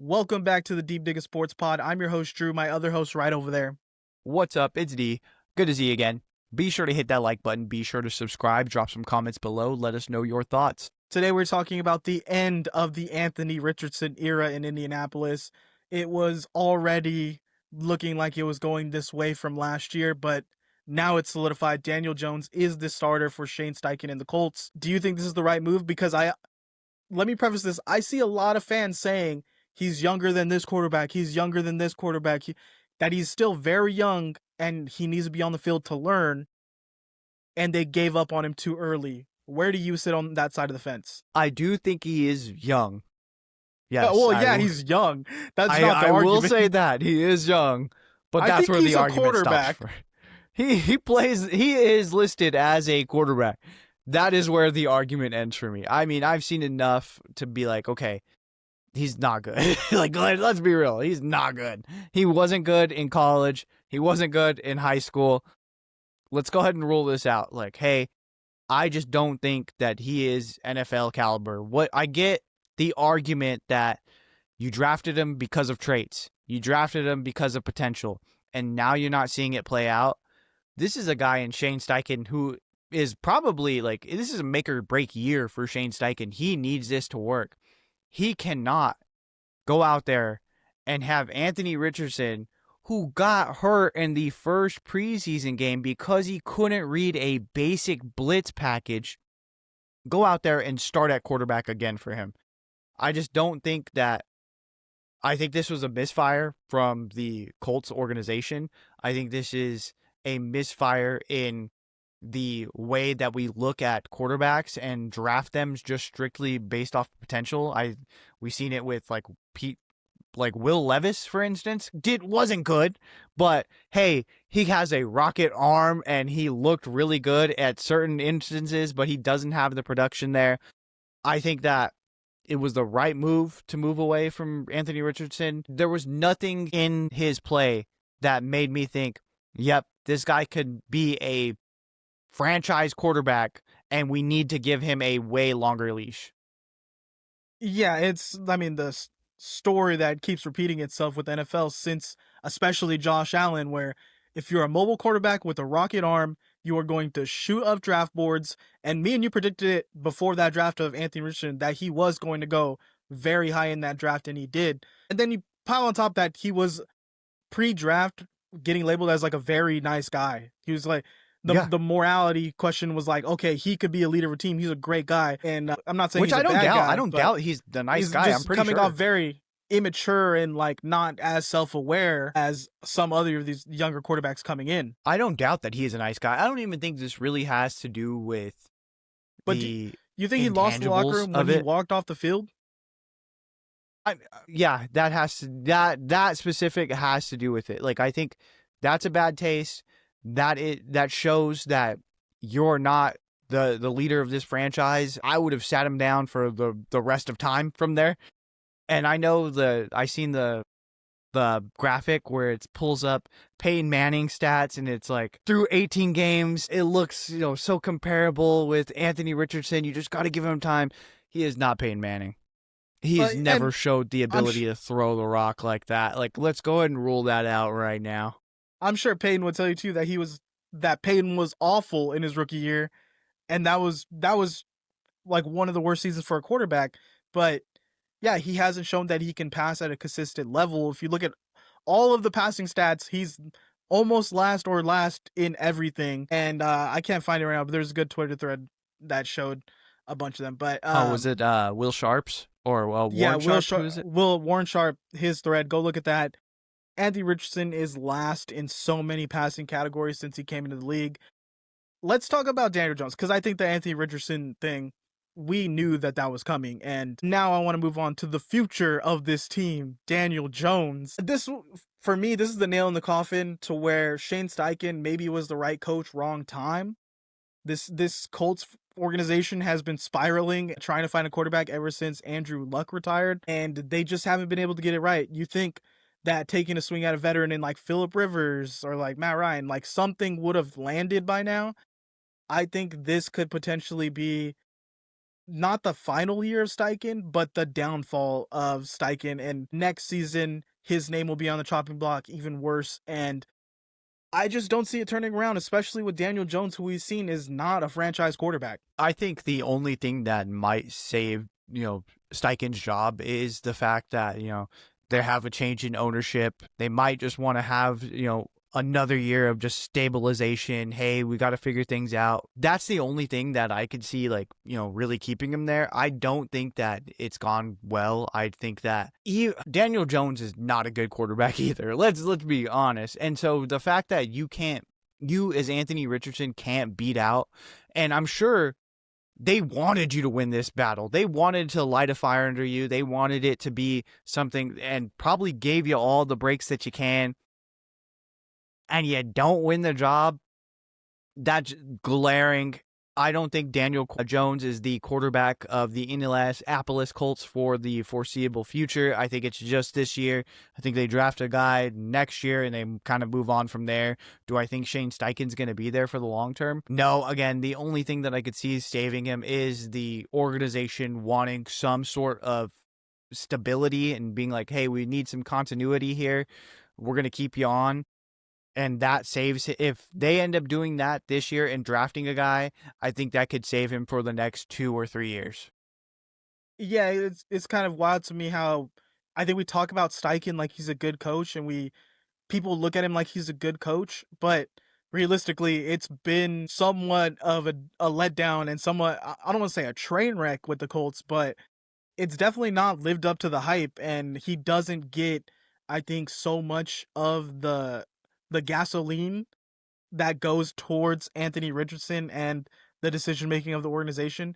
Welcome back to the Deep Digger Sports Pod. I'm your host, Drew. My other host right over there. What's up? It's D. Good to see you again. Be sure to hit that like button. Be sure to subscribe. Drop some comments below. Let us know your thoughts. Today we're talking about the end of the Anthony Richardson era in Indianapolis. It was already looking like it was going this way from last year, but now it's solidified. Daniel Jones is the starter for Shane Steichen and the Colts. Do you think this is the right move? Because let me preface this. I see a lot of fans saying he's younger than this quarterback. He's younger than this quarterback. That he's still very young and he needs to be on the field to learn. And they gave up on him too early. Where do you sit on that side of the fence? I do think he is young. Yes. He's young. That's not the I argument. will say that he is young, but that's where the argument stops. He is listed as a quarterback. That is where the argument ends for me. I mean, I've seen enough to be like, okay, he's not good. Let's be real. He's not good. He wasn't good in college. He wasn't good in high school. Let's go ahead and rule this out. Like, hey, I just don't think that he is NFL caliber. What I get the argument that you drafted him because of traits. You drafted him because of potential. And now you're not seeing it play out. This is a guy in Shane Steichen who is probably this is a make or break year for Shane Steichen. He needs this to work. He cannot go out there and have Anthony Richardson, who got hurt in the first preseason game because he couldn't read a basic blitz package, go out there and start at quarterback again for him. I just don't think that. I think this was a misfire from the Colts organization. I think this is a misfire in the way that we look at quarterbacks and draft them just strictly based off potential. We've seen it with Will Levis, for instance. Wasn't good, but hey, he has a rocket arm and he looked really good at certain instances, but he doesn't have the production there. I think that it was the right move to move away from Anthony Richardson. There was nothing in his play that made me think, yep, this guy could be a franchise quarterback and we need to give him a way longer leash. Yeah, the story that keeps repeating itself with NFL since especially Josh Allen, where if you're a mobile quarterback with a rocket arm, you are going to shoot up draft boards. And me and you predicted it before that draft of Anthony Richardson that he was going to go very high in that draft, and he did. And then you pile on top that he was pre-draft getting labeled as like a very nice guy. He was like, the morality question was like, okay, he could be a leader of a team. He's a great guy. And I'm not saying I don't doubt he's the nice guy. I'm pretty coming sure. off very immature and not as self-aware as some other of these younger quarterbacks coming in. I don't doubt that he is a nice guy. I don't even think this really has to do with you think he lost the locker room when he walked off the field? That specific has to do with it. I think that's a bad taste. That shows that you're not the leader of this franchise. I would have sat him down for the rest of time from there. And I know I seen the graphic where it pulls up Peyton Manning stats, and it's like through 18 games, it looks so comparable with Anthony Richardson. You just got to give him time. He is not Peyton Manning. He's never showed the ability to throw the rock like that. Let's go ahead and rule that out right now. I'm sure Peyton would tell you too that Peyton was awful in his rookie year, and that was like one of the worst seasons for a quarterback. But yeah, he hasn't shown that he can pass at a consistent level. If you look at all of the passing stats, he's almost last in everything. And I can't find it right now, but there's a good Twitter thread that showed a bunch of them. But was it Will Sharp's or Warren Sharp? Warren Sharp, his thread. Go look at that. Anthony Richardson is last in so many passing categories since he came into the league. Let's talk about Daniel Jones, because I think the Anthony Richardson thing, we knew that was coming. And now I want to move on to the future of this team, Daniel Jones. For me, this is the nail in the coffin to where Shane Steichen maybe was the right coach, wrong time. This Colts organization has been spiraling, trying to find a quarterback ever since Andrew Luck retired, and they just haven't been able to get it right. You think that taking a swing at a veteran in Phillip Rivers or Matt Ryan, something would have landed by now. I think this could potentially be not the final year of Steichen, but the downfall of Steichen. And next season, his name will be on the chopping block even worse. And I just don't see it turning around, especially with Daniel Jones, who we've seen is not a franchise quarterback. I think the only thing that might save, Steichen's job is the fact that, they have a change in ownership. They might just want to have, another year of just stabilization. Hey, we got to figure things out. That's the only thing that I could see, really keeping him there. I don't think that it's gone well. I think that Daniel Jones is not a good quarterback either. Let's be honest. And so the fact that you as Anthony Richardson can't beat out, and I'm sure they wanted you to win this battle. They wanted to light a fire under you. They wanted it to be something, and probably gave you all the breaks that you can, and you don't win the job. That's glaring. I don't think Daniel Jones is the quarterback of the Indianapolis Colts for the foreseeable future. I think it's just this year. I think they draft a guy next year and they kind of move on from there. Do I think Shane Steichens going to be there for the long term? No. Again, the only thing that I could see saving him is the organization wanting some sort of stability and being like, hey, we need some continuity here. We're going to keep you on. And that saves, if they end up doing that this year and drafting a guy, I think that could save him for the next 2 or 3 years. Yeah, it's kind of wild to me how I think we talk about Steichen like he's a good coach, and people look at him like he's a good coach, but realistically, it's been somewhat of a letdown and somewhat, I don't want to say a train wreck with the Colts, but it's definitely not lived up to the hype, and he doesn't get, I think, so much of the gasoline that goes towards Anthony Richardson and the decision making of the organization.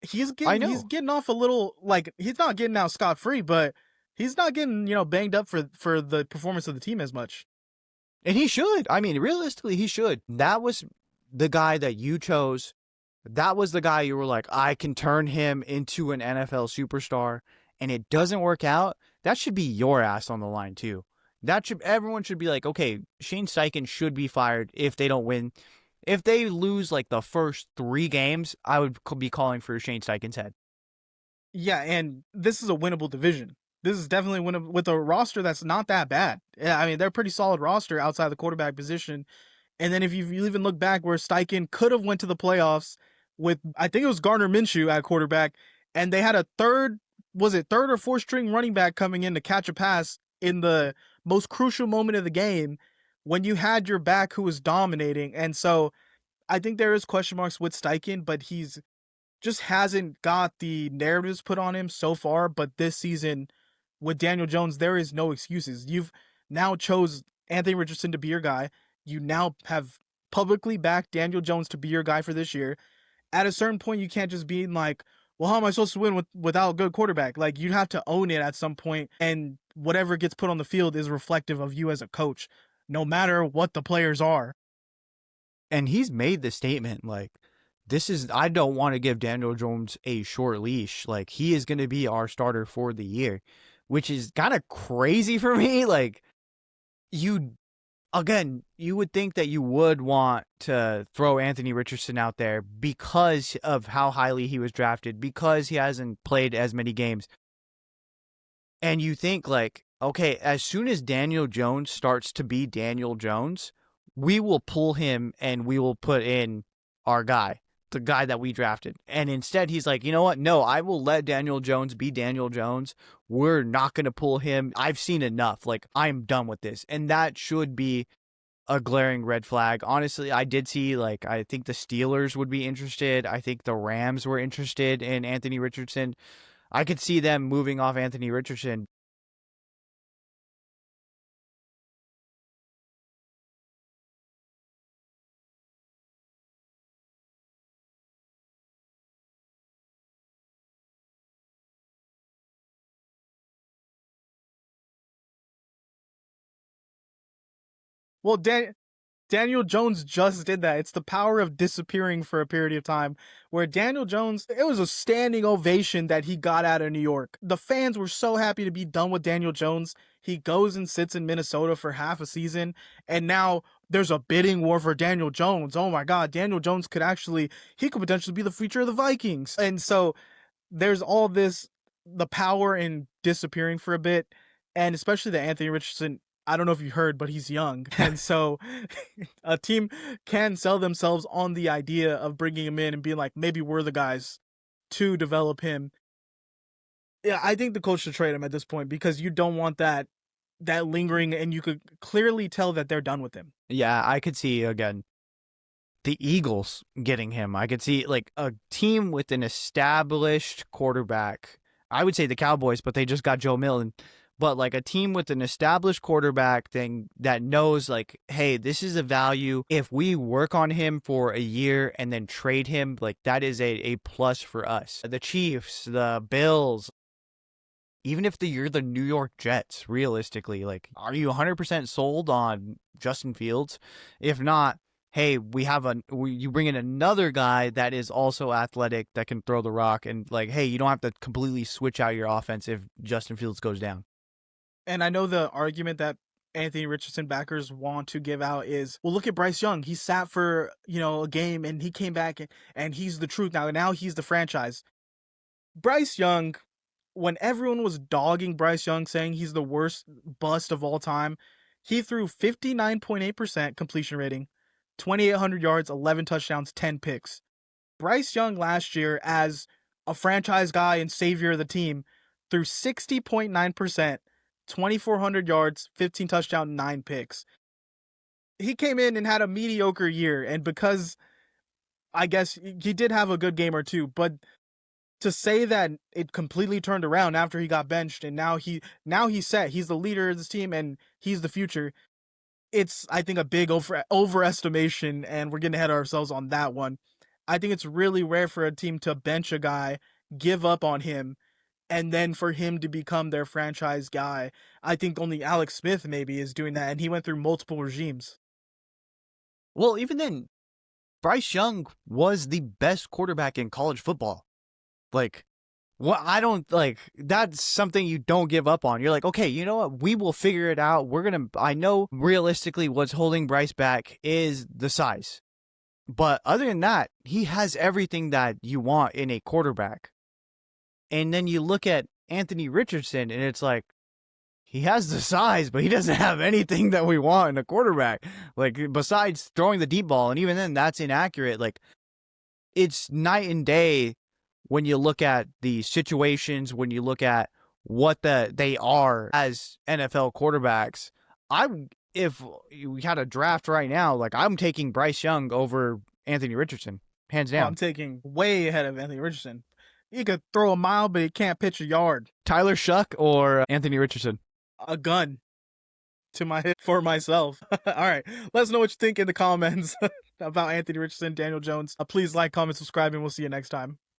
He's getting off a little, like, he's not getting out scot-free, but he's not getting, banged up for the performance of the team as much. And he should. I mean, realistically, he should. That was the guy that you chose. That was the guy you were like, I can turn him into an NFL superstar, and it doesn't work out. That should be your ass on the line too. Everyone should be like, okay, Shane Steichen should be fired if they don't win. If they lose like the first 3 games, I would be calling for Shane Steichen's head. Yeah, and this is a winnable division. This is definitely winnable with a roster that's not that bad. Yeah, I mean, they're a pretty solid roster outside the quarterback position. And then if you even look back where Steichen could have went to the playoffs with, I think it was Gardner Minshew at quarterback, and they had a third or fourth string running back coming in to catch a pass in the most crucial moment of the game when you had your back who was dominating. And so I think there is question marks with Steichen, but he's just hasn't got the narratives put on him so far. But this season with Daniel Jones, there is no excuses. You've now chose Anthony Richardson to be your guy. You now have publicly backed Daniel Jones to be your guy for this year. At a certain point, you can't just be like, well, how am I supposed to win without a good quarterback? Like, you have to own it at some point, and whatever gets put on the field is reflective of you as a coach, no matter what the players are. And he's made the statement, like, I don't want to give Daniel Jones a short leash. Like, he is going to be our starter for the year, which is kind of crazy for me. Like, you would think that you would want to throw Anthony Richardson out there because of how highly he was drafted, because he hasn't played as many games. And you think, like, okay, as soon as Daniel Jones starts to be Daniel Jones, we will pull him and we will put in our guy, the guy that we drafted. And instead, he's like, you know what? No, I will let Daniel Jones be Daniel Jones. We're not going to pull him. I've seen enough. Like, I'm done with this. And that should be a glaring red flag. Honestly, I did see, like, I think the Steelers would be interested. I think the Rams were interested in Anthony Richardson. I could see them moving off Anthony Richardson. Well, Daniel Jones just did that. It's the power of disappearing for a period of time, where Daniel Jones, it was a standing ovation that he got out of New York. The fans were so happy to be done with Daniel Jones. He goes and sits in Minnesota for half a season, and now there's a bidding war for Daniel Jones. Oh my God, Daniel Jones he could potentially be the future of the Vikings. And so there's all this, the power in disappearing for a bit, and especially the Anthony Richardson. I don't know if you heard, but he's young. And so a team can sell themselves on the idea of bringing him in and being like, maybe we're the guys to develop him. Yeah, I think the Colts should trade him at this point because you don't want that lingering, and you could clearly tell that they're done with him. Yeah, I could see, again, the Eagles getting him. I could see like a team with an established quarterback. I would say the Cowboys, but they just got Joe Milton. But like a team with an established quarterback thing that knows like, hey, this is a value. If we work on him for a year and then trade him, like that is a plus for us. The Chiefs, the Bills, even if you're the New York Jets, realistically, like, are you 100% sold on Justin Fields? If not, hey, you bring in another guy that is also athletic that can throw the rock, and like, hey, you don't have to completely switch out your offense if Justin Fields goes down. And I know the argument that Anthony Richardson backers want to give out is, well, look at Bryce Young. He sat for, a game and he came back and he's the truth now. And now he's the franchise. Bryce Young, when everyone was dogging Bryce Young, saying he's the worst bust of all time, he threw 59.8% completion rating, 2,800 yards, 11 touchdowns, 10 picks. Bryce Young last year, as a franchise guy and savior of the team, threw 60.9%, 2,400 yards, 15 touchdowns, 9 picks. He came in and had a mediocre year, and because I guess he did have a good game or two, but to say that it completely turned around after he got benched and now he's set, he's the leader of this team and he's the future, it's, I think, a big overestimation, and we're getting ahead of ourselves on that one. I think it's really rare for a team to bench a guy, give up on him, and then for him to become their franchise guy. I think only Alex Smith maybe is doing that, and he went through multiple regimes. Well, even then, Bryce Young was the best quarterback in college football. Like, what I don't like, that's something you don't give up on. You're like, okay, you know what? We will figure it out. I know realistically what's holding Bryce back is the size. But other than that, he has everything that you want in a quarterback. And then you look at Anthony Richardson and it's like, he has the size, but he doesn't have anything that we want in a quarterback. Like, besides throwing the deep ball, and even then that's inaccurate. Like, it's night and day when you look at the situations, when you look at what they are as NFL quarterbacks. If we had a draft right now, like, I'm taking Bryce Young over Anthony Richardson, hands down. I'm taking way ahead of Anthony Richardson. He could throw a mile, but he can't pitch a yard. Tyler Shuck or Anthony Richardson? A gun to my hip for myself. All right. Let us know what you think in the comments about Anthony Richardson, Daniel Jones. Please like, comment, subscribe, and we'll see you next time.